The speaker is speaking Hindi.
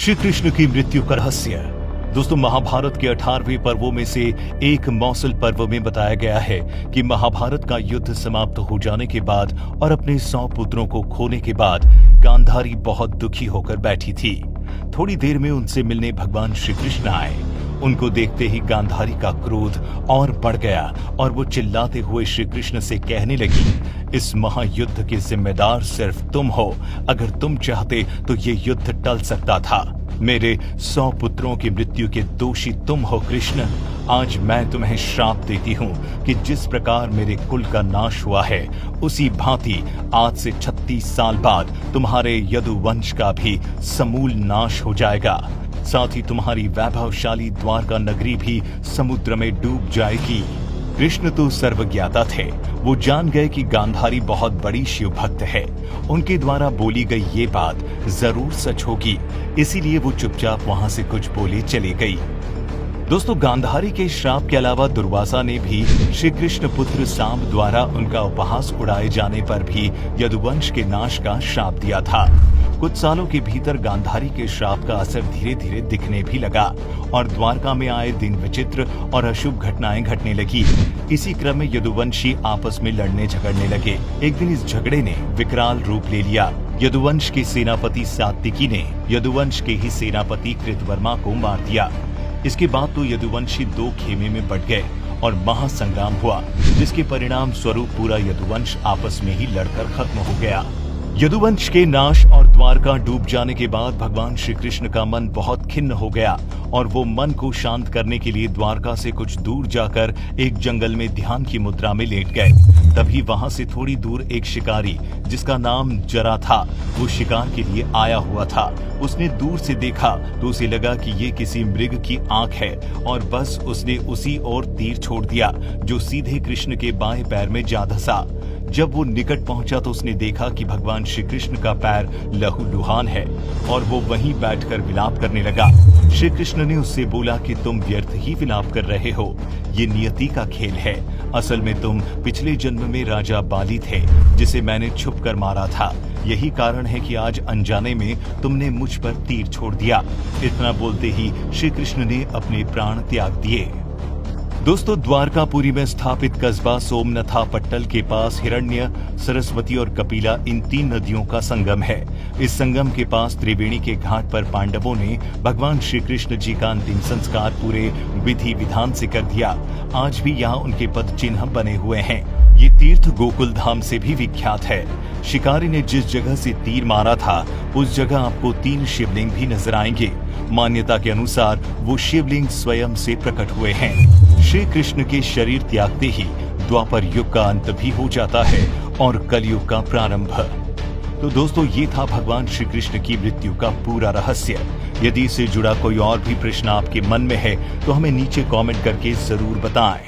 श्री कृष्ण की मृत्यु का रहस्य। दोस्तों, महाभारत के 18वें पर्वों में से एक मौसल पर्व में बताया गया है कि महाभारत का युद्ध समाप्त हो जाने के बाद और अपने 100 पुत्रों को खोने के बाद गांधारी बहुत दुखी होकर बैठी थी। थोड़ी देर में उनसे मिलने भगवान श्री कृष्ण आए। उनको देखते ही गांधारी का क्रोध और बढ़ गया और वो चिल्लाते हुए श्री कृष्ण से कहने लगी, इस महायुद्ध के जिम्मेदार सिर्फ तुम हो। अगर तुम चाहते तो ये युद्ध टल सकता था। मेरे 100 पुत्रों की मृत्यु के दोषी तुम हो कृष्ण। आज मैं तुम्हें श्राप देती हूँ कि जिस प्रकार मेरे कुल का नाश हुआ है, उसी भांति आज से 36 साल बाद तुम्हारे यदुवंश का भी समूल नाश हो जाएगा। साथ ही तुम्हारी वैभवशाली द्वारका नगरी भी समुद्र में डूब जाएगी। कृष्ण तो सर्वज्ञाता थे। वो जान गए कि गांधारी बहुत बड़ी शिव भक्त है। उनके द्वारा बोली गई ये बात जरूर सच होगी, इसीलिए वो चुपचाप वहां से कुछ बोले चली गई। दोस्तों, गांधारी के श्राप के अलावा दुर्वासा ने भी श्री कृष्ण पुत्र सांब द्वारा उनका उपहास उड़ाए जाने पर भी यदुवंश के नाश का श्राप दिया था। कुछ सालों के भीतर गांधारी के श्राप का असर धीरे धीरे दिखने भी लगा और द्वारका में आए दिन विचित्र और अशुभ घटनाएं घटने लगी। इसी क्रम में यदुवंशी आपस में लड़ने झगड़ने लगे। एक दिन इस झगड़े ने विकराल रूप ले लिया। यदुवंश के सेनापति सात्विकी ने यदुवंश के ही सेनापति कृतवर्मा को मार दिया। इसके बाद तो यदुवंशी 2 खेमे में बट गए और महासंग्राम हुआ, जिसके परिणाम स्वरूप पूरा यदुवंश आपस में ही लड़कर खत्म हो गया। यदुवंश के नाश और द्वारका डूब जाने के बाद भगवान श्री कृष्ण का मन बहुत खिन्न हो गया और वो मन को शांत करने के लिए द्वारका से कुछ दूर जाकर एक जंगल में ध्यान की मुद्रा में लेट गए। तभी वहां से थोड़ी दूर एक शिकारी, जिसका नाम जरा था, वो शिकार के लिए आया हुआ था। उसने दूर से देखा तो उसे लगा कि ये किसी मृग की आंख है और बस उसने उसी ओर तीर छोड़ दिया, जो सीधे कृष्ण के बाएं पैर में जा धंसा। जब वो निकट पहुंचा तो उसने देखा कि भगवान श्री कृष्ण का पैर लहूलुहान है और वो वहीं बैठकर विलाप करने लगा। श्री कृष्ण ने उससे बोला कि तुम व्यर्थ ही विलाप कर रहे हो, ये नियति का खेल है। असल में तुम पिछले जन्म में राजा बाली थे, जिसे मैंने छुप कर मारा था। यही कारण है कि आज अनजाने में तुमने मुझ पर तीर छोड़ दिया। इतना बोलते ही श्री कृष्ण ने अपने प्राण त्याग दिए। दोस्तों, द्वारकापुरी में स्थापित कस्बा सोमनाथा पट्टल के पास हिरण्य, सरस्वती और कपिला इन 3 नदियों का संगम है। इस संगम के पास त्रिवेणी के घाट पर पांडवों ने भगवान श्री कृष्ण जी का अंतिम संस्कार पूरे विधि विधान से कर दिया। आज भी यहाँ उनके पद चिन्ह बने हुए हैं। ये तीर्थ गोकुल धाम से भी विख्यात है। शिकारी ने जिस जगह से तीर मारा था, उस जगह आपको 3 शिवलिंग भी नजर आएंगे। मान्यता के अनुसार वो शिवलिंग स्वयं से प्रकट हुए हैं। श्री कृष्ण के शरीर त्यागते ही द्वापर युग का अंत भी हो जाता है और कलयुग का प्रारंभ। तो दोस्तों, ये था भगवान श्री कृष्ण की मृत्यु का पूरा रहस्य। यदि इससे जुड़ा कोई और भी प्रश्न आपके मन में है तो हमें नीचे कमेंट करके जरूर बताएं।